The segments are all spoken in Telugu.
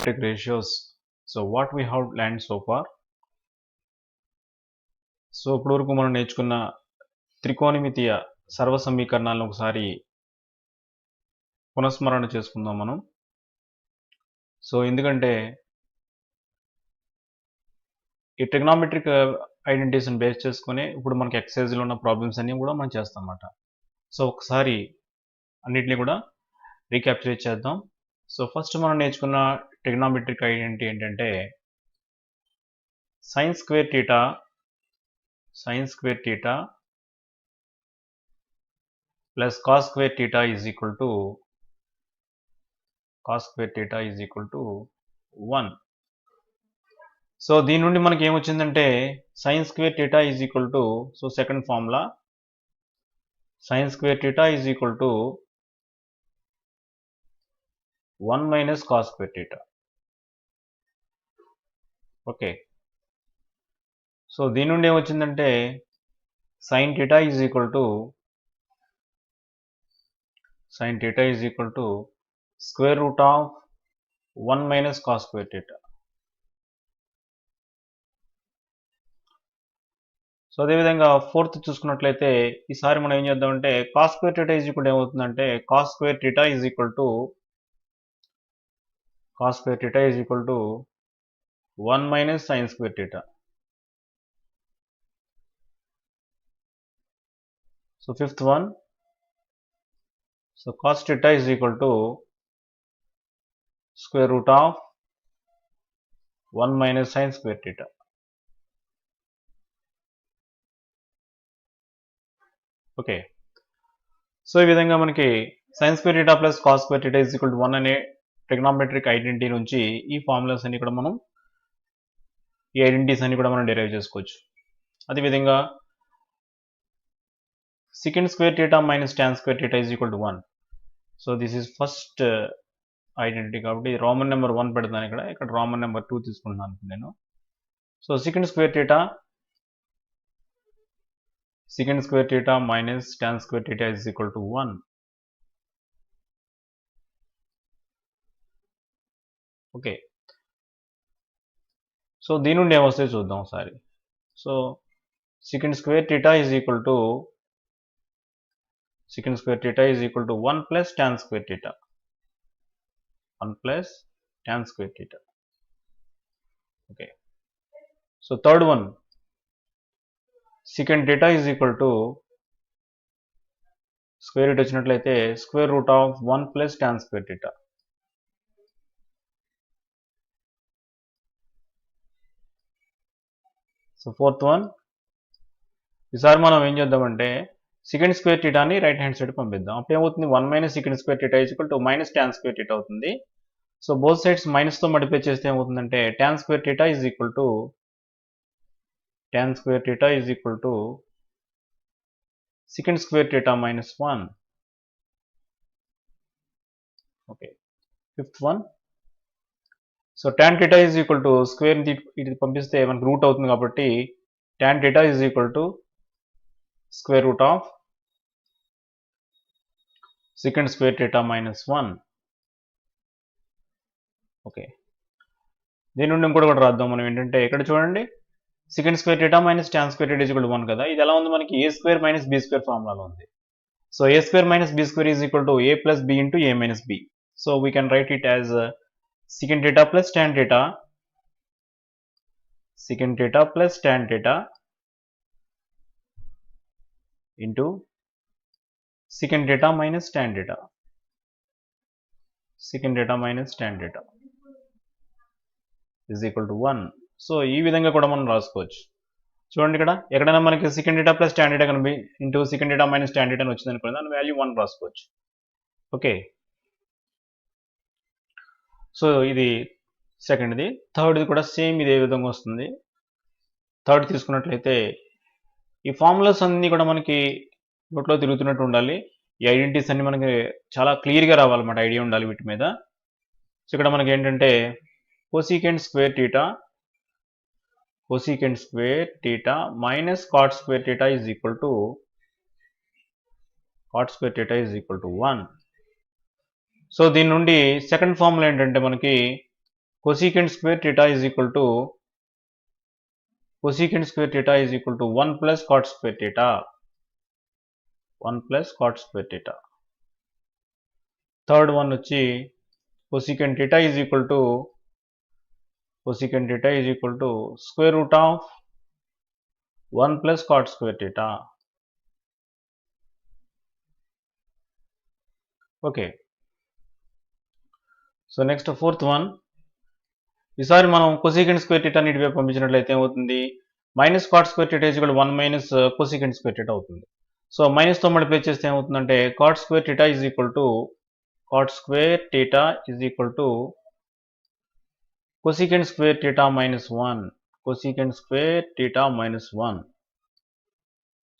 trigonometric ratios. So what we have learned so far. So ఇప్పటి వరకు మనం నేర్చుకున్న త్రికోణమితీయ సర్వ సమీకరణాలను ఒకసారి పునఃస్మరణ చేసుకుందాం మనం. సో ఎందుకంటే ఈ ట్రిగ్నామెట్రిక్ ఐడెంటిటీస్ని బేస్ చేసుకుని ఇప్పుడు మనకి ఎక్సైజ్లో ఉన్న ప్రాబ్లమ్స్ అన్నీ కూడా మనం చేస్తాం అన్నమాట. సో ఒకసారి అన్నిటిని కూడా రీక్యాప్చులేట్ చేద్దాం. సో ఫస్ట్ మనం నేర్చుకున్న ట్రిగ్నామెట్రిక్ ఐడెంటిటీ ఏంటంటే sin square theta plus cos square theta is equal to 1. So దీని నుండి మనకి ఏమొచ్చిందంటే sin square theta is equal to, so second formula sin square theta is equal to 1 minus cos square theta. Okay, so దీని నుండి ఏమొచ్చిందంటే sin theta is equal to square root of 1 minus cos square theta. So అదేవిధంగా ఫోర్త్ చూసుకున్నట్లయితే ఈసారి మనం ఏం చేద్దామంటే cos square theta is equal to ఏమవుతుందంటే cos square theta is equal to 1 minus sin square theta. So fifth one, so cos theta is equal to square root of 1 minus sin square theta. Okay, so ఈ విధంగా మనకి sin square theta plus cos square theta is equal to 1 అనే ట్రిగ్నామెట్రిక్ ఐడెంటిటీ నుంచి ఈ ఫార్ములాస్ అన్ని కూడా మనం ఈ ఐడెంటిటీస్ అన్ని కూడా మనం డెరైవ్ చేసుకోవచ్చు. అదేవిధంగా secant square theta minus tan square theta is equal to 1. So this is first identity కాబట్టి రోమన్ నెంబర్ 1 పెడతాను, ఇక్కడ రోమన్ నెంబర్ 2 తీసుకుంటున్నాను నేను. So secant square theta minus tan square theta is equal to 1. Okay, so దీని నుండి ఏమొస్తాయి చూద్దాం ఒకసారి. So secant square theta is equal to 1 plus tan square theta. Okay, so third one, secant theta is equal to square root వచ్చినట్లయితే square root of 1 plus tan square theta. So fourth one, ఈసారి మనం ఏం చేద్దామంటే secant square theta ని రైట్ హ్యాండ్ సైడ్ పంపిద్దాం. అప్పుడు ఏమవుతుంది 1 minus secant square theta is equal to minus tan square theta అవుతుంది. సో బోత్ సైడ్స్ మైనస్ తో మల్టిప్లై చేస్తే ఏమవుతుందంటే tan square theta is equal to secant square theta minus 1. Okay, fifth one, so tan theta is equal to square ఇది పంపిస్తే మనకు రూట్ అవుతుంది కాబట్టి tan theta is equal to square root of secant square theta minus 1. Okay, దీని నుండి ఇంకోటి కూడా రాద్దాం మనం. ఏంటంటే ఇక్కడ చూడండి secant square theta minus tan square theta is equal to 1 కదా, ఇది ఎలా ఉంది మనకి a square minus b square ఫార్ములాలో ఉంది. So a square minus b square is equal to a plus b into a minus b. So we can write it as secant theta plus tan theta into secant theta minus tan theta is equal to 1. So ఈ విధంగా కూడా మనం రాసుకోవచ్చు. చూడండి ఇక్కడ ఎక్కడైనా మనకి secant theta plus tan theta కనిపి into secant theta minus tan theta అని వచ్చింది అనుకోండి, దాని వాల్యూ 1 రాసుకోవచ్చు. ఓకే, సో ఇది సెకండ్ది. థర్డ్ది కూడా సేమ్ ఇదే విధంగా వస్తుంది. థర్డ్ తీసుకున్నట్లయితే ఈ ఫార్ములాస్ అన్నీ కూడా మనకి నోట్లో తిరుగుతున్నట్టు ఉండాలి. ఈ ఐడెంటిటీస్ అన్ని మనకి చాలా క్లియర్గా రావాలన్నమాట, ఐడియా ఉండాలి వీటి మీద. సో ఇక్కడ మనకి ఏంటంటే cosecant square theta minus cot square theta is equal to 1. So దీని నుండి సెకండ్ ఫార్ములా ఏంటంటే మనకి cosecant square theta is equal to 1 plus cot square theta. 1 plus cot square theta. Third one వచ్చి cosecant theta is equal to square root of 1 plus cot square theta. Okay. So next fourth one, ఈసారి మనం కొసీకెంట్ స్క్వేర్ థీటా ని ఇటువైపు పంపించినట్లయితే ఏమవుతుంది, minus cot square theta is equal to 1 minus cosecant square theta అవుతుంది. సో మైనస్ తో మల్టిప్లై చేస్తే ఏమవుతుందంటే cot square theta is equal to cosecant square theta minus 1.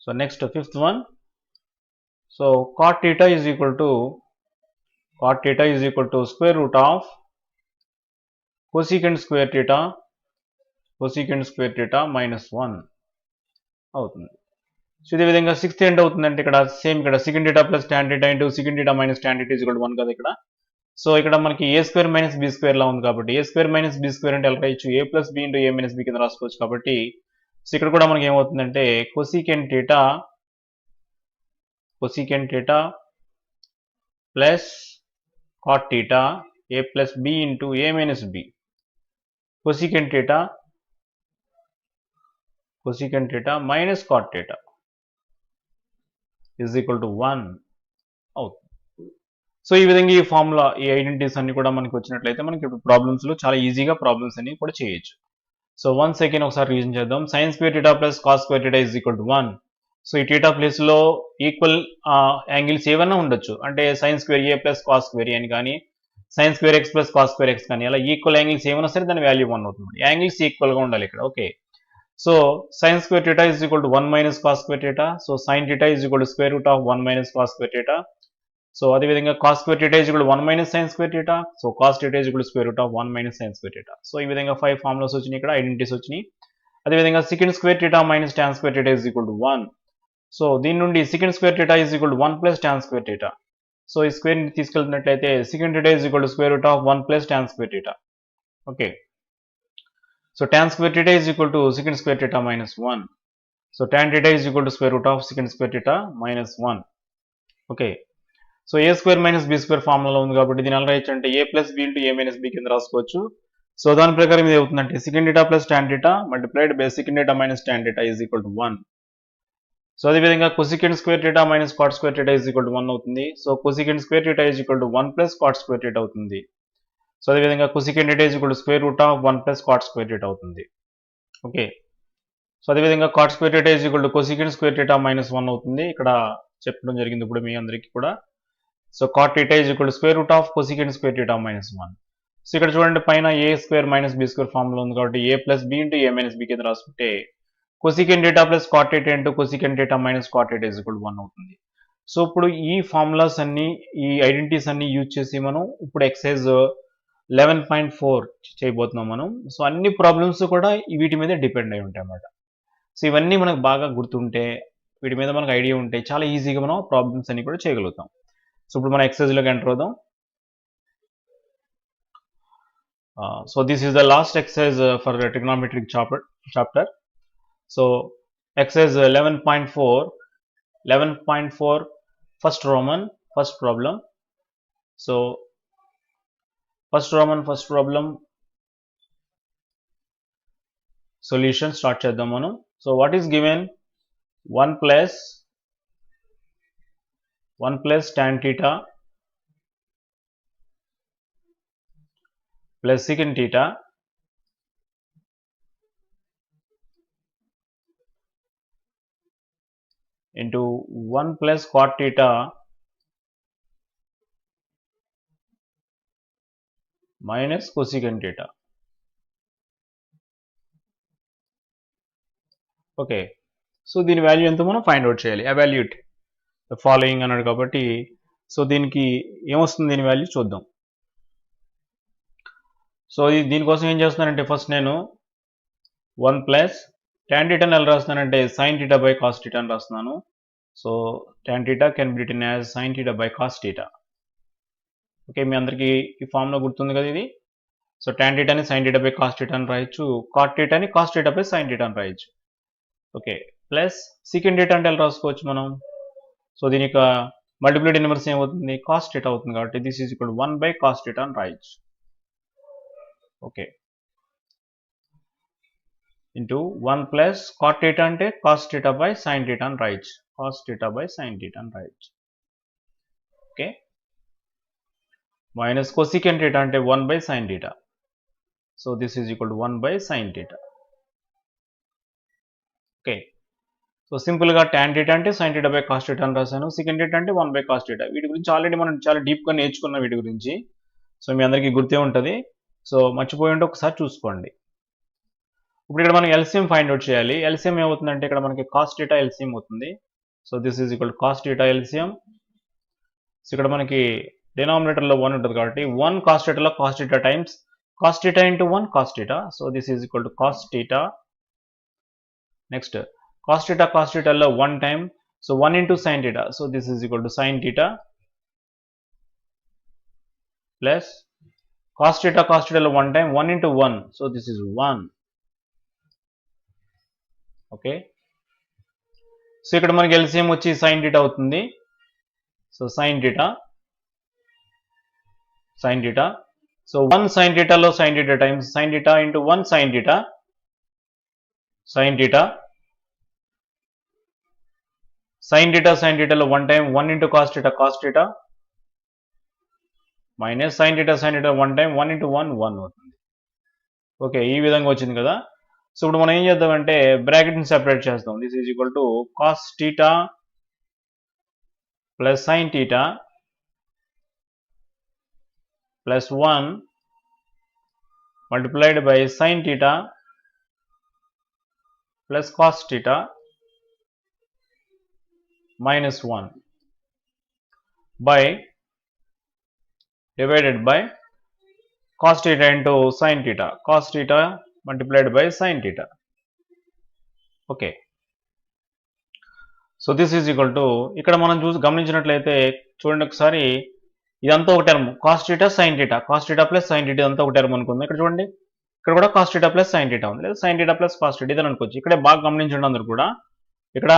So next fifth one, so cot theta is equal to square root of cosecant square theta minus 1 అవుతుంది. సో ఇదే విధంగా సిక్స్త్ ఏంటి అవుతుందంటే ఇక్కడ సేమ్ ఇక్కడ secant theta plus tan theta into secant theta minus tan theta is equal to 1 కదా ఇక్కడ. సో ఇక్కడ మనకి a square minus b square లా ఉంది కాబట్టి a square minus b square అంటే ఎలా రాయొచ్చు, a plus b into a minus b కింద రాసుకోవచ్చు కాబట్టి సో ఇక్కడ కూడా మనకి ఏమవుతుందంటే cosecant theta plus cot theta a plus b into a minus b. cosecant theta minus cot theta is equal to 1 అవుతుంది. సో ఈ విధంగా ఈ ఫార్ములా, ఈ ఐడెంటిటీస్ అన్ని కూడా మనకి వచ్చినట్లయితే మనకి ఇప్పుడు ప్రాబ్లమ్స్ లో చాలా ఈజీగా ప్రాబ్లమ్స్ అన్ని కూడా చేయొచ్చు. సో వన్ సెకండ్ ఒకసారి రీజన్ చేద్దాం. sin square theta plus cos square theta is equal to 1. So ఈ theta ప్లేస్ లో ఈక్వల్ యాంగిల్స్ ఏవైనా ఉండొచ్చు, అంటే sin square a plus cos square a అని కానీ sin square x plus cos square x కానీ అలా ఈక్వల్ యాంగిల్స్ ఏమైనా సరే దాని వాల్యూ 1 అవుతుంది. యాంగిల్స్ ఈక్వల్ గా ఉండాలి ఇక్కడ. Okay, so sin square theta is equal to 1 minus cos square theta. So sin theta is equal to square root of 1 minus cos square theta. So అదేవిధంగా cos square theta is equal to 1 minus sin square theta. So cos theta is equal to square root of 1 minus sin square theta. So ఈ విధంగా 5 ఫార్ములాస్ వచ్చినాయి, ఇక్కడ ఐడెంటిటీస్ వచ్చినాయి. అదేవిధంగా secant square theta minus tan square theta is equal to 1. So దీని నుండి secant square theta is equal to 1 plus tan square theta. So ఈ స్క్వేర్ ని తీసుకెళ్తున్నట్లయితే secant theta is equal to square root of 1 plus tan square theta. Okay, so tan square theta is equal to secant square theta minus 1. So tan theta is equal to square root of secant square theta minus 1. Okay, so a square minus b square formula ఉంది కాబట్టి దీని ఎలా రాయొచ్చు అంటే a plus b into a minus b కింద రాసుకోవచ్చు. సో దాని ప్రకారం ఇది అవుతుందంటే secant theta plus tan theta multiplied by secant theta minus tan theta is equal to 1. So అదేవిధంగా cosecant square theta minus cot square theta is equal to 1 అవుతుంది. So cosecant square theta is equal to 1 plus cot square theta అవుతుంది. సో అదేవిధంగా cosecant theta is equal to square root of 1 plus cot square theta అవుతుంది. ఓకే, సో అదేవిధంగా cot square theta is equal to cosecant square theta minus 1 అవుతుంది. ఇక్కడ చెప్పడం జరిగింది ఇప్పుడు మీ అందరికీ కూడా. So cot theta is equal to square root of cosecant square theta minus 1. So ఇక్కడ చూడండి పైన a square minus b square formula ఉంది కాబట్టి a plus b into a minus b కింద రాసుకుంటే cosecant theta plus cot theta into cosecant theta minus cot theta is equal to 1 అవుతుంది. సో ఇప్పుడు ఈ ఫార్ములాస్ అన్ని, ఈ ఐడెంటిటీస్ అన్ని యూజ్ చేసి మనం ఇప్పుడు ఎక్సర్సైజ్ 11.4 చేయబోతున్నాం మనం. సో అన్ని ప్రాబ్లమ్స్ కూడా వీటి మీద డిపెండ్ అయి ఉంటాయి అన్నమాట. సో ఇవన్నీ మనకు బాగా గుర్తుంటే, వీటి మీద మనకు ఐడియా ఉంటే చాలా ఈజీగా మనం ప్రాబ్లమ్స్ అన్ని కూడా చేయగలుగుతాం. సో ఇప్పుడు మనం ఎక్సర్సైజ్లోకి ఎంటర్ అవుదాం. So this is the last exercise for trigonometric chapter. So exercise 11.4 first Roman first problem. So first Roman first problem solution start చేద్దాం మనం. So what is given 1 plus tan theta plus secant theta into 1 plus cot theta minus cosecant theta. Okay, so దీని వాల్యూ ఎంతో మనం ఫైండ్ అవుట్ చేయాలి. ఎవాల్యూట్ ద ఫాలోయింగ్ అన్నాడు కాబట్టి సో దీనికి ఏమొస్తుంది దీని వాల్యూ చూద్దాం. సో దీనికోసం ఏం చేస్తున్నానంటే ఫస్ట్ నేను 1 plus tan theta ఎలా రాస్తున్నానంటే sin theta by cos theta అని రాస్తున్నాను. So tan theta can be written as sin theta by cos theta. Okay, మీ అందరికీ ఈ ఫార్ములా గుర్తుంది కదా ఇది. సో tan θని sin θ బై cos θ అని రాయొచ్చు, cot θని cos θ బై sin θ అని రాయొచ్చు. ఓకే, ప్లస్ secant θ అంటే ఎలా రాసుకోవచ్చు మనం? సో దీని యొక్క మల్టిప్లికేటివ్ ఇన్వర్స్ ఏమవుతుంది? cos θ అవుతుంది కాబట్టి this is equal 1 by cos θ అని రాయొచ్చు. ఓకే, ఇంటూ 1 ప్లస్ cot θ అంటే cos θ బై sin θ అని రాయొచ్చు, cos θ బై sin θ అని రాయొచ్చు. ఓకే, మైనస్ cosecant θ అంటే 1 by sin θ. So this is equal to 1 by sin θ. Okay, so సింపుల్గా tan θ అంటే sin θ బై cos θ అని రాశాను, secant θ అంటే 1 బై cos θ. వీటి గురించి ఆల్రెడీ మనం చాలా డీప్గా నేర్చుకున్నాం వీటి గురించి. సో మీ అందరికీ గుర్తే ఉంటుంది. సో మర్చిపోయి ఉంటే ఒకసారి చూసుకోండి. ఇప్పుడు ఇక్కడ మనం ఎల్సిఎం ఫైండ్ అవుట్ చేయాలి. ఎల్సిఎం ఏమవుతుందంటే ఇక్కడ మనకి cos θ ఎల్సిఎం అవుతుంది. So this is equal to cos θ LCM. So ఇక్కడ మనకి డినామినేటర్లో 1 ఉంటుంది కాబట్టి 1 cos θలో cos θ times cos θ into 1 cos θ. So this is equal to cos θ. Next cos θలో 1 time, so 1 into sin θ. So this is equal to sin θ plus cos θలో 1 time 1 into 1. So this is 1. Okay, so ఇక్కడ మనకి ఎల్సిఎం వచ్చి sin θ అవుతుంది. So sin θ. సో 1 sin θలో sin θ times sin θ into 1 sin θ. sin θలో 1 time 1 into cos θ minus sin θ 1 time 1 into 1 1 అవుతుంది. ఓకే, ఈ విధంగా వచ్చింది కదా. సో ఇప్పుడు మనం ఏం చేద్దామంటే బ్రాకెట్ని సెపరేట్ చేస్తాం. This is equal to cos θ plus sin θ plus 1 multiplied by sin θ plus cos θ minus 1 by divided by cos θ into sin θ, cos θ multiplied by sin θ. Okay, so this is equal to ఇక్కడ మనం గమనించినట్లయితే చూడండి ఒకసారి, ఇదంతా ఒక term cos θ sin θ, cos θ plus sin θ అంతా ఒక టర్మ్ అనుకుందాం. ఇక్కడ చూడండి, ఇక్కడ కూడా cos θ ప్లస్ sin θ ఉంది, లేదా sin θ ప్లస్ cos θ ఇదని అనుకోవచ్చు. ఇక్కడే బాగా గమనించండి అందరూ కూడా, ఇక్కడ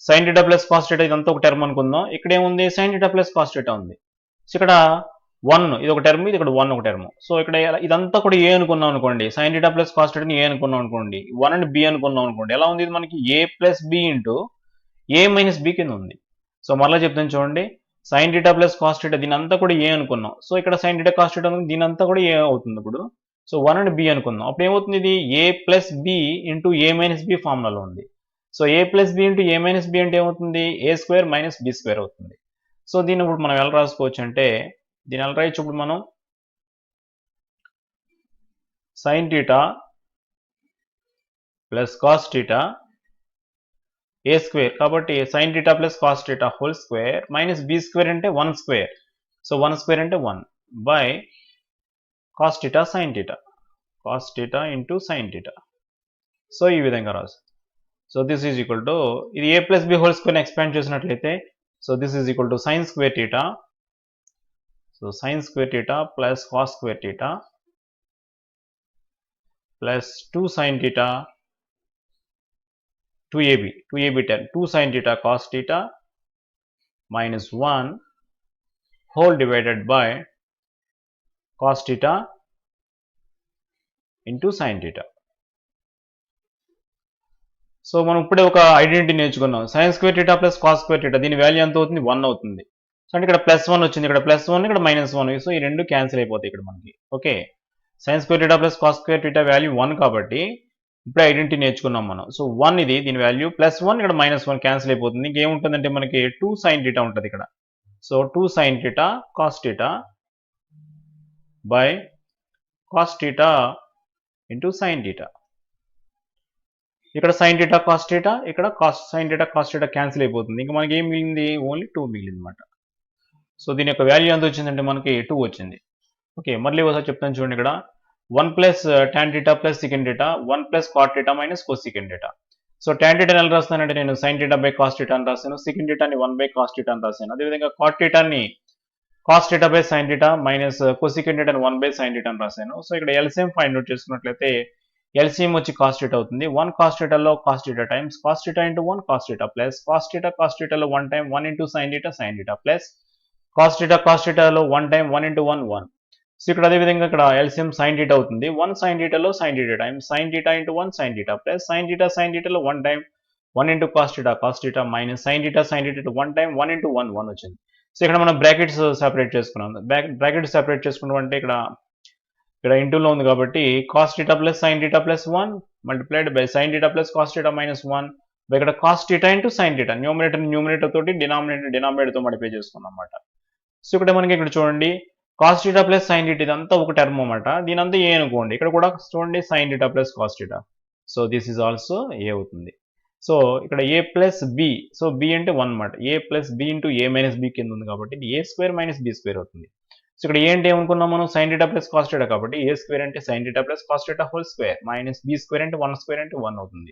sin θ ప్లస్ cos θ ఇదంతా ఒక టర్మ్ అనుకుందాం. ఇక్కడ ఏముంది? sin θ ప్లస్ cos θ ఉంది. సో ఇక్కడ 1 ఇది ఒక టర్మ్, ఇది ఇక్కడ 1 ఒక టర్మ్. సో ఇక్కడ ఇదంతా కూడా ఏ అనుకున్నాం అనుకోండి, sin θ ప్లస్ cos θని ఏ అనుకున్నాం అనుకోండి, 1 అండ్ b అనుకున్నాం అనుకోండి. ఎలా ఉంది? ఇది మనకి a plus b into a minus b కింద ఉంది. సో మరలా చెప్తాను చూడండి, sin θ ప్లస్ cos θ దీని అంతా కూడా ఏ అనుకున్నాం. సో ఇక్కడ sin θ cos θ దీని అంతా కూడా ఏ అవుతుంది. ఇప్పుడు సో 1 అండ్ b అనుకుందాం. అప్పుడు ఏమవుతుంది? ఇది a plus b into a minus b ఫార్ములాలో ఉంది. So a plus b into a minus b అంటే ఏమవుతుంది? a square minus b square అవుతుంది. సో దీన్ని ఇప్పుడు మనం ఎలా రాసుకోవచ్చు అంటే, దీన్ని ఎలా రాయొచ్చు ఇప్పుడు మనం? sin θ plus cos θ a square కాబట్టి sin θ plus cos θ whole square minus b square అంటే 1 స్క్వేర్. సో 1 స్క్వేర్ అంటే 1 by cos θ sin θ, cos θ into sin θ. So ఈ విధంగా రాసు. So this is equal to, ఇది a ప్లస్ b హోల్ స్క్వేర్ని ఎక్స్పాండ్ చేసినట్లయితే, so this is equal to sin square θ. So sin square θ plus cos square θ plus 2 sin θ 2ab 10 2 sin θ cos θ minus 1 whole divided by cos θ into sin θ. So మనం ఇప్పుడే ఒక ఐడెంటిటీ నేర్చుకున్నాం, sin square θ plus cos square θ దీని వాల్యూ ఎంత అవుతుంది? 1 అవుతుంది. సో అంటే ఇక్కడ ప్లస్ 1 వచ్చింది, ఇక్కడ ప్లస్ 1, ఇక్కడ మైనస్ 1. సో ఈ రెండు క్యాన్సిల్ అయిపోతాయి ఇక్కడ మనకి. Okay, sin square θ plus cos square θ value 1 కాబట్టి ఇప్పుడే ఐడెంటిటీ నేర్చుకున్నాం మనం. సో 1 ఇది, దీని వాల్యూ ప్లస్ 1, ఇక్కడ మైనస్ 1 క్యాన్సిల్ అయిపోతుంది. ఇంకేముంటుందంటే మనకి 2 sin θ ఉంటుంది ఇక్కడ. So 2 sin θ cos θ by cos θ into sin θ. ఇక్కడ sin θ cos θ, ఇక్కడ sin θ cos θ క్యాన్సిల్ అయిపోతుంది. ఇంకా మనకి ఏం మిగిలింది? ఓన్లీ 2 మిగిలింది అనమాట. సో దీని యొక్క వాల్యూ ఎంత వచ్చిందంటే మనకి 2 వచ్చింది. ఓకే, మళ్ళీ ఒకసారి చెప్తాను చూడండి, ఇక్కడ 1 plus tan θ plus secant θ 1 plus cot θ minus cosecant θ. So tan θ ఎలా రాస్తానంటే నేను sin θ బై cos θ అని రాస్తాను, secant θని 1 బై cos θ అని రాస్తాను. అదేవిధంగా cot θని cos theta by sine theta minus cosecant theta 1 by sine theta అని రాశాను. సో ఇక్కడ ఎల్సిఎం ఫైండ్ అవుట్ చేసుకున్నట్లయితే ఎల్సిఎం వచ్చి కాస్ థీటా అవుతుంది. 1 కాస్ థీటాలో cos theta times cos theta into 1 cos theta plus cos థీటాలో 1 time 1 into sine theta plus cos థీటాలో 1 టైమ్ 1 ఇంటూ 1 1. సో ఇక్కడ అదేవిధంగా ఇక్కడ ఎల్సిఎం సైన్ థీటా అవుతుంది. 1 sign థీటాలో sine theta times sine theta into 1 sine theta plus sine థీటాలో 1 time 1 into cos theta minus sine theta 1 time 1 into 1 1 వచ్చింది. సో ఇక్కడ మనం బ్రాకెట్స్ సెపరేట్ చేసుకున్నాం. బ్రాకెట్స్ సెపరేట్ చేసుకున్నాం అంటే ఇక్కడ ఇంటూలో ఉంది కాబట్టి cos theta plus sine theta plus 1 multiplied by sine theta plus cos theta minus 1 by ఇక్కడ cos theta into sine theta numerator తోటి డినామినేటర్తో మల్టిప్లై చేసుకున్నాం అన్నమాట. సో ఇక్కడ మనకి ఇక్కడ చూడండి cos theta plus sine theta ఇదంతా ఒక టర్మ్ అన్నమాట. దీని అంతా ఏ అనుకోండి. ఇక్కడ కూడా చూడండి sine theta plus cos theta. So this is also A అవుతుంది. సో ఇక్కడ A plus B, so B అంటే 1 అన్నమాట. A plus B into A minus B కింద ఉంది కాబట్టి ఇది A square minus B square అవుతుంది. సో ఇక్కడ ఏ అంటే ఏమనుకున్నాం మనం sine theta plus cos theta కాబట్టి ఏ స్క్వేర్ అంటే sine theta plus cos theta whole square minus B square అంటే 1 స్క్వేర్ అంటే 1 అవుతుంది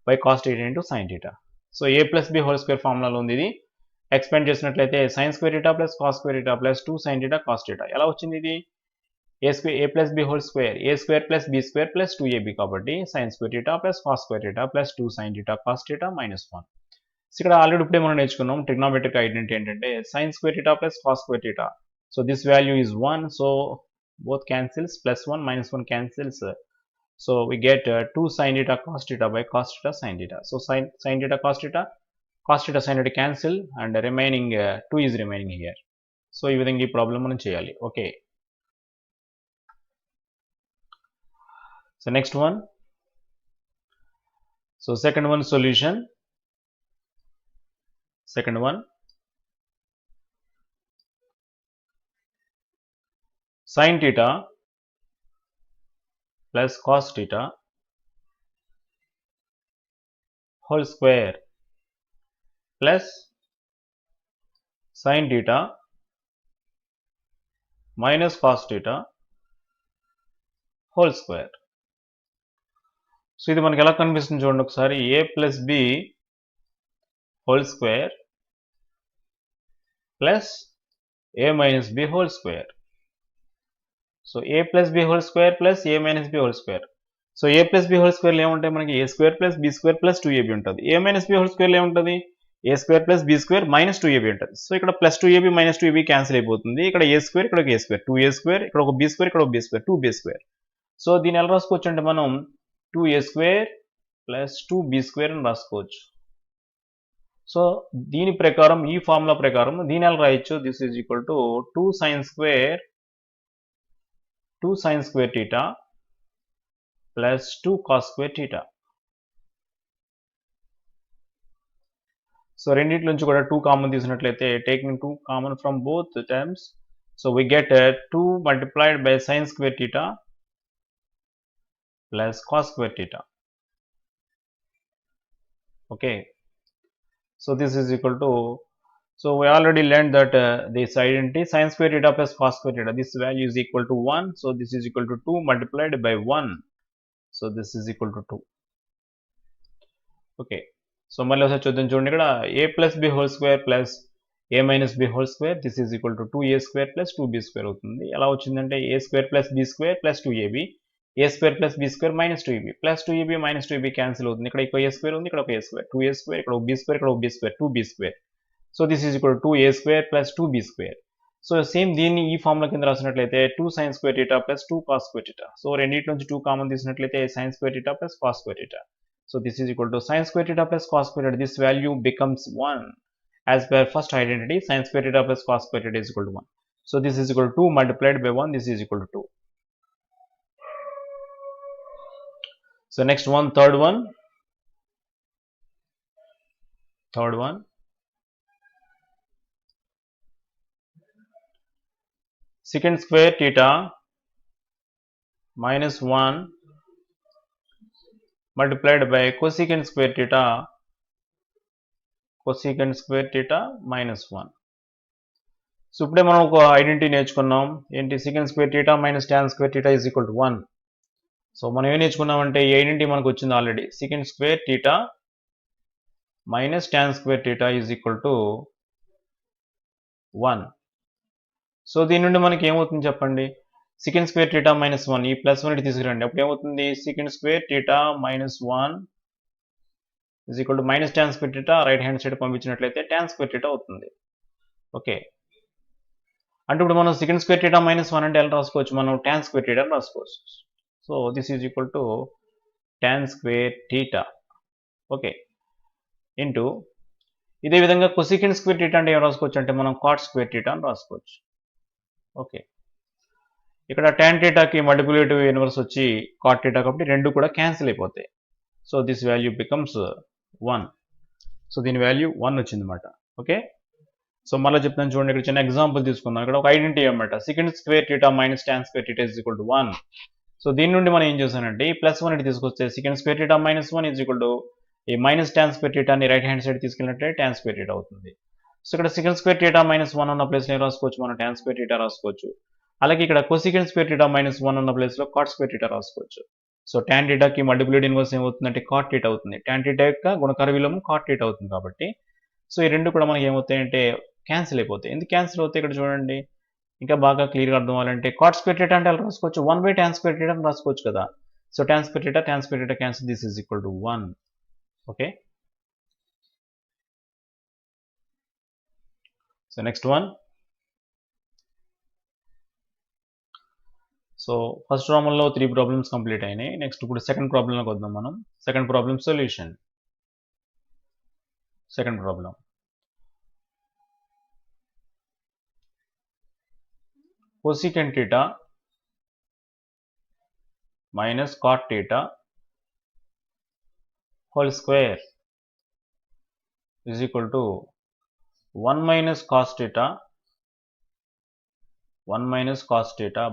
by cos theta into sine theta. So A plus B whole square ఫార్ములాలో ఉంది. ఇది ఎక్స్పాండ్ చేసినట్లయితే sine square theta plus cos square theta plus 2 sine theta cos theta. ఎలా వచ్చింది ఇది A plus B whole square A square plus B square plus 2ab కాబట్టి sine square theta plus cos square theta plus 2 sine theta cos theta minus 1. So ఇక్కడ ఆల్రెడీ ఇప్పుడే మనం నేర్చుకున్నాం ట్రిగ్నోమెట్రిక్ ఐడెంటిటీ ఏంటంటే sign square theta plus cos square theta. So this value is 1. So both cancels plus 1 minus 1 cancels. So we get 2 sin theta cos theta by cos theta sin theta. So sin theta cos theta sin theta cancel and remaining 2 is remaining here. So ఈ విధంగా ఈ ప్రాబ్లం మనం చేయాలి. Okay. So next one. So second one solution. Second one. Sin theta plus cos theta whole square plus sin theta minus cos theta whole square. So ఇది మనకి ఎలా కనిపిస్తుంది చూడండి ఒకసారి A plus B whole square plus A minus B whole square. So A plus B whole square plus A minus B whole square. So A plus B whole స్క్వేర్లో ఏముంటాయి మనకి A square plus B square plus 2ab ఉంటుంది. ఏ మైనస్ బి హోల్ స్క్వేర్లో ఏముంటుంది A square plus B square minus 2ab ఉంటుంది. సో ఇక్కడ plus 2ab minus 2ab cancel అయిపోతుంది. ఇక్కడ ఏ స్క్వేర్ ఇక్కడ ఒక ఏ స్క్వేర్ 2a స్క్వేర్ ఇక్కడ ఒక బి స్క్వేర్ ఇక్కడ ఒక B square 2b square. So దీన్ని ఎలా రాసుకోవచ్చు అంటే మనం 2a square plus 2b square అని రాసుకోవచ్చు. సో దీని ప్రకారం ఈ ఫార్ములా ప్రకారం దీని ఎలా రాయొచ్చు this is equal to 2 sin square theta plus 2 cos square theta. సో రెండింటి నుంచి కూడా 2 కామన్ తీసినట్లయితే taking 2 common from both terms, so we get 2 multiplied by sin square theta plus cos square theta. Okay, so this is equal to, so we already learned that this identity sin square theta plus cos square theta, this value is equal to 1. So this is equal to 2 multiplied by 1. So this is equal to 2. Okay. So మళ్ళీ ఒకసారి చూద్దాం చూడండి ఇక్కడ a plus b whole square plus a minus b whole square, this is equal to 2a square plus 2b square అవుతుంది. ఎలా వచ్చిందంటే a square plus b square plus 2ab, a square plus b square minus 2ab plus 2ab minus 2ab cancel అవుతుంది. ఇక్కడ ఒక a square ఉంది ఇక్కడ ఒక a square 2a square ఇక్కడ ఒక b square ఇక్కడ ఒక b square 2b square. So this is equal to a square plus 2b square. So same దీన్ని ఈ ఫార్ములా కింద రాసినట్లయితే 2 sin square theta plus 2 cos square theta. సో రెండింటి నుంచి 2 common తీసినట్లయితే sin square theta plus cos square theta. So this is equal to sin square theta plus cos square theta. This value becomes 1 as per first identity. Sin square theta plus cos square theta is equal to 1. So this is equal to 2 multiplied by 1. This is equal to 2. So next one, third one. Secant square theta minus 1 multiplied by cosecant square theta minus 1. So ఇప్పుడే మనం ఒక ఐడెంటిటీ నేర్చుకున్నాం ఏంటి secant square theta minus tan square theta is equal to 1. So మనం ఏం నేర్చుకున్నామంటే ఈ ఐడెంటిటీ మనకు వచ్చింది already secant square theta minus tan square theta is equal to 1. So దీని నుండి మనకి ఏమవుతుంది చెప్పండి, secant square theta minus 1 ఈ ప్లస్ 1 ఇటు తీసుకురండి, అప్పుడు ఏమవుతుంది secant square theta minus 1 is equal to minus tan square theta, right hand side పంపించినట్లయితే tan square theta అవుతుంది. ఓకే, అంటే ఇప్పుడు మనం secant square theta minus 1 అంటే ఎలా రాసుకోవచ్చు, మనం tan square theta అని రాసుకోవచ్చు. So this is equal to tan square theta. Okay, into ఇదే విధంగా cosecant square theta అంటే ఏం రాసుకోవచ్చు అంటే మనం cot square theta అని రాసుకోవచ్చు. ఓకే, ఇక్కడ tan thetaకి మల్టిప్లికేటివ్ ఇన్వర్స్ వచ్చి cot theta కాబట్టి రెండు కూడా క్యాన్సిల్ అయిపోతాయి. So this value becomes 1. So దీని వాల్యూ 1 వచ్చిందన్నమాట. ఓకే, సో మళ్ళీ చెప్తాను చూడండి, ఇక్కడ చిన్న ఎగ్జాంపుల్ తీసుకుందాం. ఇక్కడ ఒక ఐడెంటిటీ అనమాట, secant square theta minus tan square theta is equal to 1. So దీని నుండి మనం ఏం చేసానంటే ఈ ప్లస్ 1 ఇటు తీసుకొస్తే secant square theta minus 1 is equal to ఈ మైనస్ tan square theta ని రైట్ హ్యాండ్ సైడ్ తీసుకెళ్ళినట్టే tan square theta అవుతుంది. సో ఇక్కడ secant square theta minus 1 ఉన్న ప్లేస్లో ఏం రాసుకోవచ్చు, మనం tan square theta రాసుకోవచ్చు. అలాగే ఇక్కడ cosecant square theta minus 1 ఉన్న ప్లేస్లో cot square theta రాసుకోవచ్చు. సో tan thetaకి మల్టిప్లికేటివ్ ఇన్వర్స్ ఏమవుతుందంటే cot theta అవుతుంది. tan theta యొక్క గుణకార విలోమం cot theta అవుతుంది కాబట్టి సో ఈ రెండు కూడా మనకి ఏమవుతాయంటే క్యాన్సిల్ అయిపోతాయి. ఎందుకు క్యాన్సిల్ అవుతాయి ఇక్కడ చూడండి, ఇంకా బాగా క్లియర్గా అర్థం అవ్వాలంటే cot square theta అంటే అలా రాసుకోవచ్చు, 1/tan square theta అని రాసుకోవచ్చు కదా. So tan square theta cancel, this is equal to 1. Okay, so next one. So first ప్రాబ్లంలో 3 ప్రాబ్లమ్స్ కంప్లీట్ అయినాయి. నెక్స్ట్ ఇప్పుడు సెకండ్ ప్రాబ్లంలోకి వద్దాం మనం. Second problem solution. Second problem, cosecant theta minus cot theta whole square is equal to 1 minus cos theta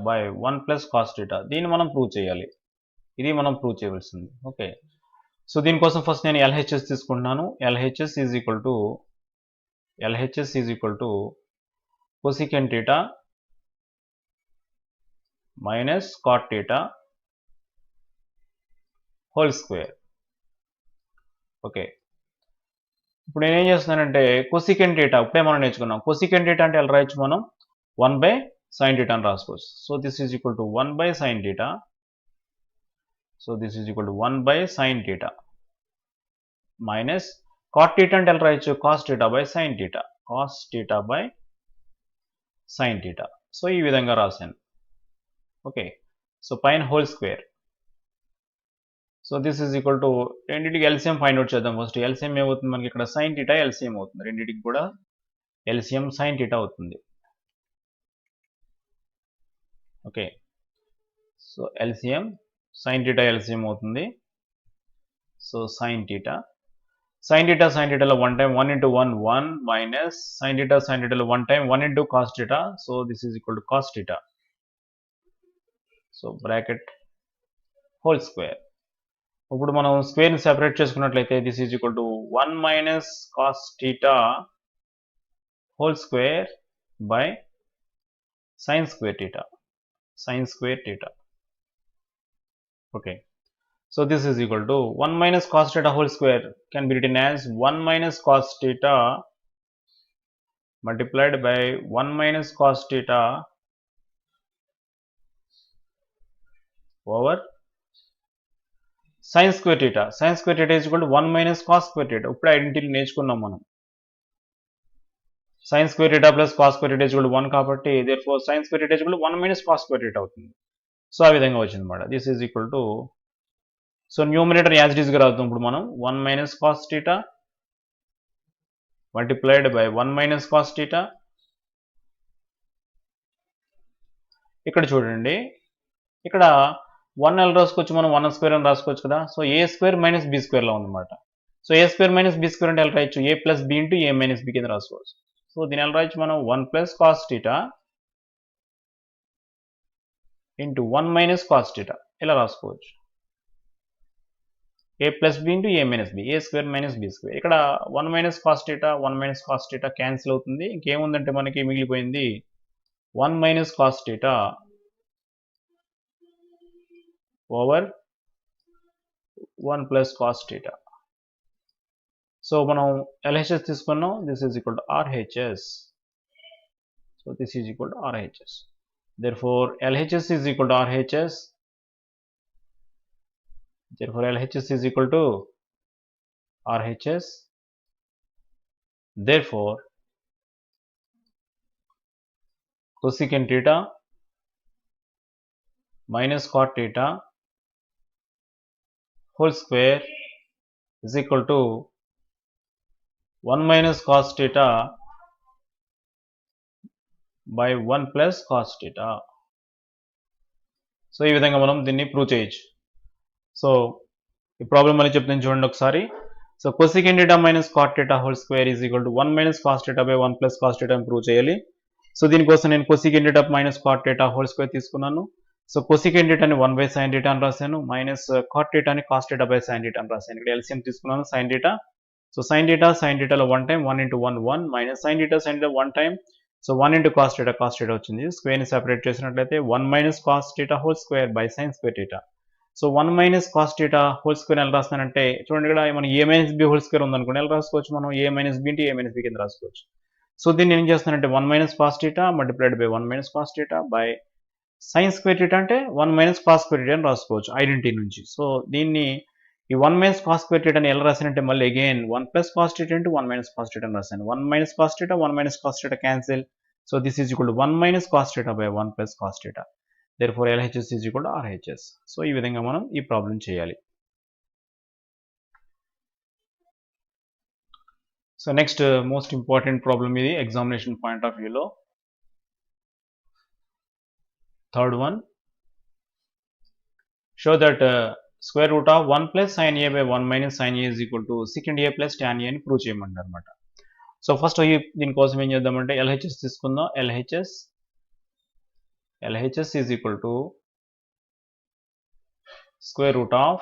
by 1 plus cos theta. దీన్ని మనం ప్రూవ్ చేయాలి, ఇది మనం ప్రూవ్ చేయవలసింది. ఓకే, సో దీనికోసం ఫస్ట్ నేను LHS తీసుకుంటున్నాను. LHS is equal to cosecant theta minus cot theta whole square. Okay, ఇప్పుడు నేనేం చేస్తున్నానంటే cosecant theta ఇప్పుడే మనం నేర్చుకున్నాం. cosecant theta అంటే ఎలా రాయొచ్చు, మనం 1/sin theta అని రాసుకోవచ్చు. So this is equal to 1/sin theta. So this is equal to 1/sin theta minus cot theta అంటే ఎలా రాయొచ్చు, cos theta by sin theta. So ఈ విధంగా రాశాను. ఓకే, సో పైన whole square. So this is equal to రెండింటికి ఎల్సిఎం ఫైండ్ అవుట్ చేద్దాం. ఫస్ట్ ఎల్సిఎం ఏమవుతుంది మనకి, ఇక్కడ sin theta ఎల్సిఎం అవుతుంది, రెండింటికి కూడా ఎల్సిఎం sin theta అవుతుంది. Okay, so LCM sin theta LCM అవుతుంది. సో sin theta లో 1 time 1 into 1 1 minus sin theta లో 1 time 1 into cos theta. So this is equal to cos theta. So bracket whole square. ఇప్పుడు మనం స్క్వేర్ని సెపరేట్ చేసుకున్నట్లయితే this is equal to 1 minus cos theta whole square by sin square theta. Okay, so this is equal to 1 minus cos theta whole square can be written as 1 minus cos theta multiplied by 1 minus cos theta over sin square theta. Sin square theta is equal to 1 minus cos square theta. ఇప్పుడు ఐడెంటిటీ నేర్చుకున్నాం మనం. sin square theta plus cos square theta is equal to 1 కాబట్టి therefore sin square theta is equal to 1 minus cos square theta అవుతుంది. సో ఆ విధంగా వచ్చింది అన్నమాట. This is equal to, so numerator as it is గా రాద్దాం ఇప్పుడు మనం. 1 minus cos theta multiplied by 1 minus cos theta. ఇక్కడ చూడండి, ఇక్కడ 1 ఎలా రాసుకోవచ్చు, మనం 1 స్క్వేర్ అని రాసుకోవచ్చు కదా. సో ఏ స్క్వేర్ మైనస్ బి స్క్వేర్ లో ఉందన్నమాట. సో ఏ స్క్వేర్ మైనస్ బి స్క్వేర్ అంటే ఎలా రాయొచ్చు, ఏ plus B into A minus B కింద రాసుకోవచ్చు. సో దీని ఎలా రాయొచ్చు మనం, 1 plus cos theta into 1 minus cos theta ఇలా రాసుకోవచ్చు. ఏ plus B into A minus B, A square minus B square. ఇక్కడ 1 minus cos theta 1 minus cos theta cancel అవుతుంది. ఇంకేముందంటే మనకి మిగిలిపోయింది 1 minus cos theta over 1 plus cos theta. So మనం LHS తీసుకున్నాం, this is equal to RHS. So this is equal to RHS. Therefore LHS is equal to RHS. Therefore LHS is equal to RHS. Therefore cosecant theta minus cot theta whole square is equal to 1 minus cos theta by 1 plus cos theta. So ఈ విధంగా మనం దీన్ని ప్రూవ్ చేయొచ్చు. సో ఈ ప్రాబ్లం మళ్ళీ చెప్తాను చూడండి ఒకసారి. So cosecant theta minus cot theta whole square is equal to 1 minus cos theta by 1 plus cos theta అని ప్రూవ్ చేయాలి. సో దీనికోసం నేను cosecant theta minus cot theta whole square తీసుకున్నాను. సో cosecant theta ని 1 by sin theta అని రాశాను, మైనస్ cot theta ని cos theta by sin theta అని రాశాను. ఇక్కడ LCM తీసుకున్నాను sin theta. So sin theta లో 1 time 1 into 1 1 minus sin theta 1 time. So 1 into cos theta వచ్చింది. స్క్వేర్ని సెపరేట్ చేసినట్లయితే 1 minus cos theta whole square by sin square theta. So 1 minus cos theta whole square ఎలా రాస్తానంటే చూడండి, ఇక్కడ మనం a minus b whole square ఉందనుకోండి, ఎలా రాసుకోవచ్చు మనం a minus b into a minus b కింద రాసుకోవచ్చు. సో దీన్ని ఏం చేస్తానంటే 1 minus cos theta multiplied by 1 minus cos theta by sin square theta అంటే 1 minus cos square theta అని రాసుకోవచ్చు ఐడెంటిటీ నుంచి. సో దీన్ని ఈ 1 minus cos square theta అని ఎలా రాసానంటే మళ్ళీ again 1 plus cos theta into 1 minus cos theta అని రాశాను. 1 minus cos theta 1 minus cos theta cancel. So this is equal to 1 minus cos theta by 1 plus cos theta. Therefore LHS is equal to RHS. So ఈ విధంగా మనం ఈ ప్రాబ్లం చేయాలి. So next most important problem ఇది ఎగ్జామినేషన్ పాయింట్ ఆఫ్ వ్యూలో. Third one, show that square root of 1 plus sin a by 1 minus sin a is equal to secant a plus tan a అని ప్రూవ్ చేయమంటారు అనమాట. సో ఫస్ట్ దీనికోసం ఏం చేద్దామంటే LHS తీసుకుందాం. LHS is equal to square root of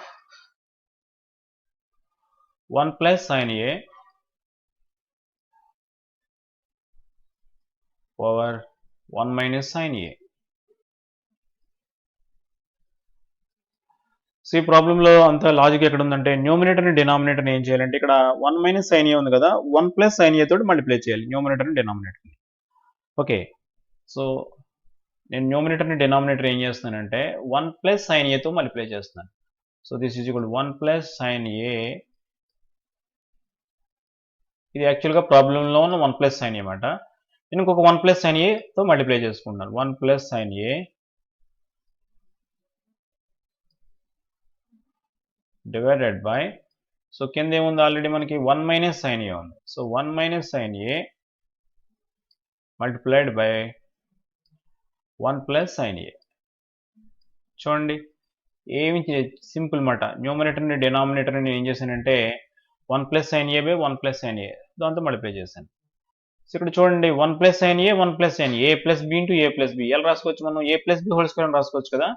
1 plus sin a over 1 minus sin a. So ఈ ప్రాబ్లంలో అంత లాజిక్ ఎక్కడ ఉందంటే న్యూమినేటర్ని డినామినేటర్ని ఏం చేయాలంటే ఇక్కడ 1 మైనస్ సైన్ ఏ ఉంది కదా, 1 ప్లస్ సైన్ ఏ తోటి మల్టిప్లై చేయాలి న్యూమినేటర్ని డినామినేటర్ని. ఓకే, సో నేను న్యూమినేటర్ని డినామినేటర్ ఏం చేస్తున్నానంటే 1 ప్లస్ సైన్ ఏతో మల్టిప్లై చేస్తున్నాను. So this is equal 1 plus sine A. ఇది యాక్చువల్గా ప్రాబ్లంలో ఉన్న 1 ప్లస్ సైన్ ఏ అన్నమాట. నేను ఇంకొక 1 ప్లస్ సైన్ ఏతో మల్టిప్లై చేసుకుంటున్నాను. 1 plus sine A divided by, so కింద ఏముంది ఆల్రెడీ మనకి 1 మైనస్ సైన్ ఏ ఉంది. So 1 minus sine A multiplied by 1 plus sine A. చూడండి ఏమి సింపుల్ మాట, న్యూమరేటర్ని డినామినేటర్ని ఏం చేశానంటే 1 plus sine A by 1 plus sine A దాంతో మల్టిప్లై చేశాను. సో ఇక్కడ చూడండి 1 plus sine A 1 plus sine A plus B into A plus B ఎలా రాసుకోవచ్చు మనం, ఏ ప్లస్ బి హోల్ స్క్వేర్ అని రాసుకోవచ్చు కదా.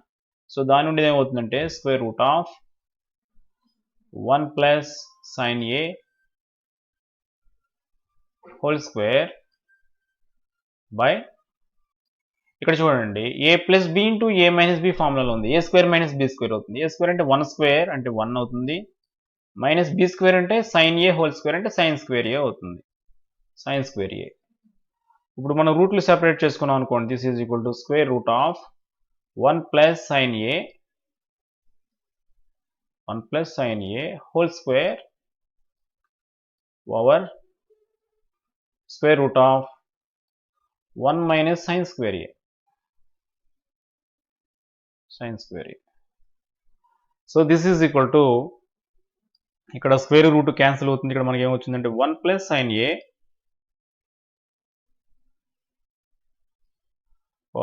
సో దాని నుండి ఏమవుతుందంటే square root of 1 plus sin a whole square by, ఇక్కడ చూడండి a plus b into a minus b ఫార్ములాలో ఉంది. a square minus b square అవుతుంది. a స్క్వేర్ అంటే 1 స్క్వేర్ అంటే 1 అవుతుంది, మైనస్ b స్క్వేర్ అంటే sin a హోల్ స్క్వేర్ అంటే sin స్క్వేర్ a అవుతుంది, sin స్క్వేర్ a. ఇప్పుడు మనం రూట్లు సెపరేట్ చేసుకున్నాం అనుకోండి, this is equal to square root of 1 plus sin a 1 plus sin a whole square over square root of 1 minus sin square a, sin square a. So this is equal to, ఇక్కడ స్క్వేర్ రూట్ క్యాన్సిల్ అవుతుంది. ఇక్కడ మనకి ఏమొచ్చిందంటే 1 plus sin a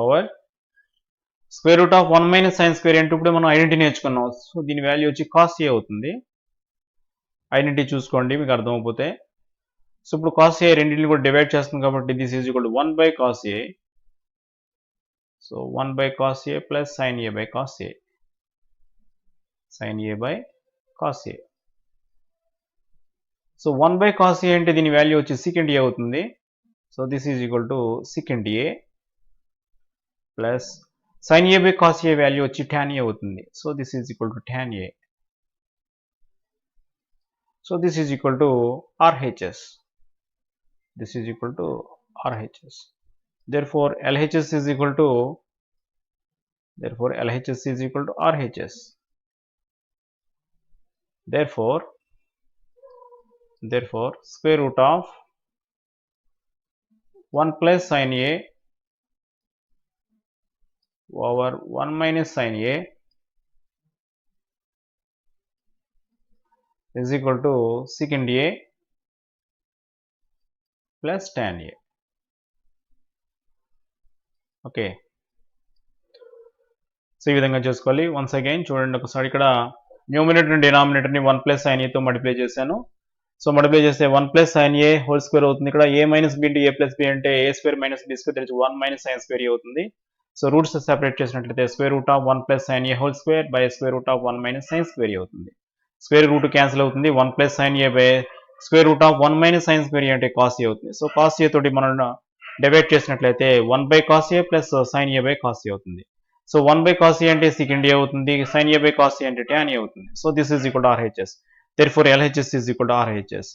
over square root of 1 minus sine square అంటే ఇప్పుడు మనం ఐడెంటిటీ నేర్చుకున్నాం. సో దీని వాల్యూ వచ్చి కాస్ ఏ అవుతుంది. ఐడెంటిటీ చూసుకోండి మీకు అర్థమైపోతే. సో ఇప్పుడు కాస్ ఏ రెండింటిని కూడా డివైడ్ చేస్తుంది కాబట్టి this is equal to 1 by cos A. So 1 by cos A plus sine A by cos A, sine A by cos A. So 1 by cos A అంటే దీని వాల్యూ వచ్చి సెకండ్ ఏ అవుతుంది. So this is equal to second A plus sin a by cos a value వచ్చి tan a అవుతుంది. So this is equal to tan a. So this is equal to RHS. This is equal to RHS. Therefore LHS is equal to RHS. Therefore square root of 1 plus sin A over 1 minus sin A is equal to secant A plus tan A. Okay, so ఈ విధంగా చేసుకోవాలి. వన్స్ అగైన్ చూడండి ఒకసారి, ఇక్కడ న్యూమినేటర్ అండ్ డినామినేటర్ని 1 ప్లస్ sin A తో మల్టిప్లై చేశాను. సో మల్టిప్లై చేస్తే 1 plus sin A whole square అవుతుంది. ఇక్కడ A minus B into A plus B అంటే A square minus B square తెలిసి 1 మైనస్ sin స్క్వేర్ A అవుతుంది. సో రూట్స్ సెపరేట్ చేసినట్లయితే square root of 1 plus sin A whole square by square root of 1 minus sin square A అవుతుంది. స్క్వేర్ రూట్ క్యాన్సిల్ అవుతుంది. 1 plus sin A by square root of 1 minus sin square A అంటే cos A అవుతుంది. సో cos A తోటి మనం డివైడ్ చేసినట్లయితే 1 by cos A plus sin A by cos A అవుతుంది. సో 1 బై cos A అంటే secant A అవుతుంది, sin A by cos A అంటే tan A అవుతుంది. So this is equal to RHS. Therefore LHS is equal to RHS.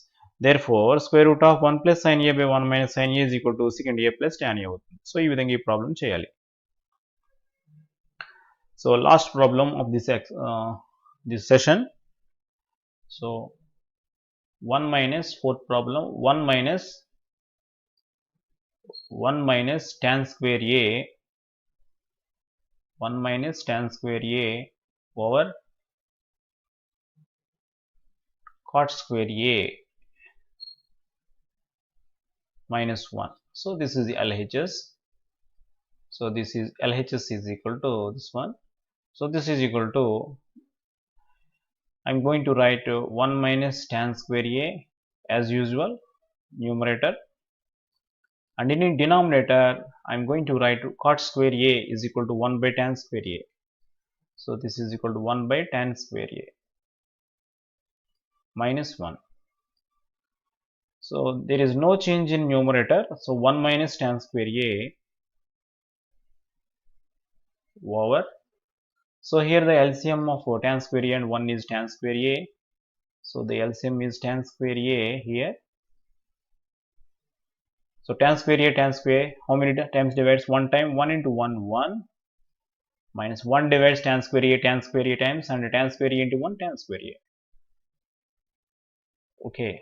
Therefore square root of 1 plus sin A by 1 minus sin A is equal to secant A plus tan A అవుతుంది. సో ఈ విధంగా ఈ ప్రాబ్లం చేయాలి. So last problem of this session. So 1 minus fourth problem, 1 minus tan square A, 1 minus tan square A over cot square A minus 1. So this is the LHS. So this is LHS is equal to this one. So this is equal to, I'm going to write 1 minus tan square A as usual, numerator, and in denominator I'm going to write cot square A is equal to 1 by tan square A. So this is equal to 1 by tan square A minus 1. So there is no change in numerator. So 1 minus tan square A over, so here the LCM of tan square A and 1 is tan square A. So the LCM is tan square A here. So tan square A, how many times divides? 1 time, 1 into 1, 1, minus 1 divides tan square A times, and tan square A into 1, tan square A. Okay.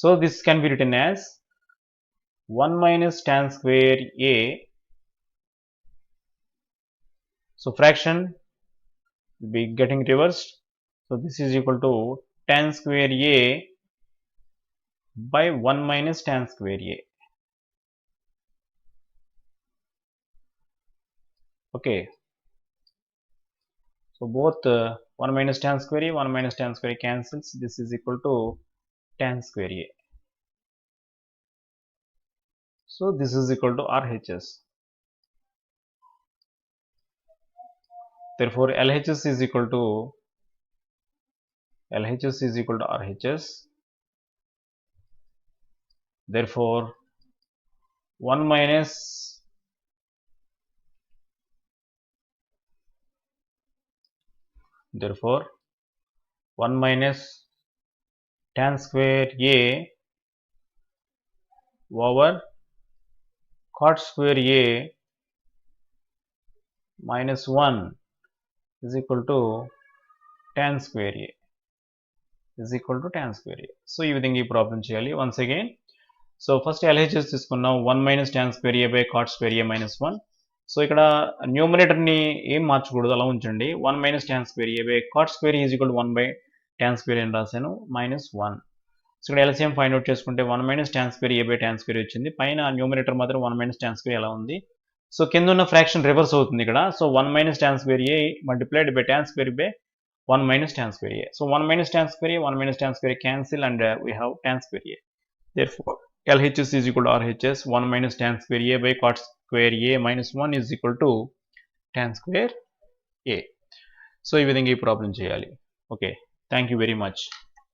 So this can be written as 1 minus tan square A. So fraction will be getting reversed. So this is equal to tan square A by 1 minus tan square A. Okay. So both 1 minus tan square A, 1 minus tan square A cancels. This is equal to tan square A. So this is equal to RHS. Therefore LHS is equal to RHS. Therefore 1 minus tan square A over cot square A minus 1 is equal to tan square A is equal to tan square A. So ఈ విధంగా ఈ ప్రాబ్లం చేయాలి. Once again, so first LHS తీసుకున్నాం, 1 minus tan square A by cot square A minus 1. So ఇక్కడ న్యూమరేటర్ని ఏం మార్చకూడదు, అలా ఉంచండి. 1 minus tan square A by cot square A is equal to 1 by tan square A అని రాశాను, minus 1. సో ఇక్కడ LCM ఫైండ్ అవుట్ చేసుకుంటే 1 minus tan square A by tan square వచ్చింది. పైన న్యూమరేటర్ మాత్రం 1 minus tan square ఎలా ఉంది. సో కింద ఉన్న ఫ్రాక్షన్ రివర్స్ అవుతుంది ఇక్కడ. So 1 minus tan square A multiplied by tan square by 1 minus tan square A. So 1 minus tan square A, 1 minus tan square A cancel, and we have tan square A. Therefore LHS is equal to RHS. 1 minus tan square A by cot square A minus 1 is equal to tan square A. So ఈ విధంగా ఈ ప్రాబ్లం చేయాలి. Okay, thank you very much.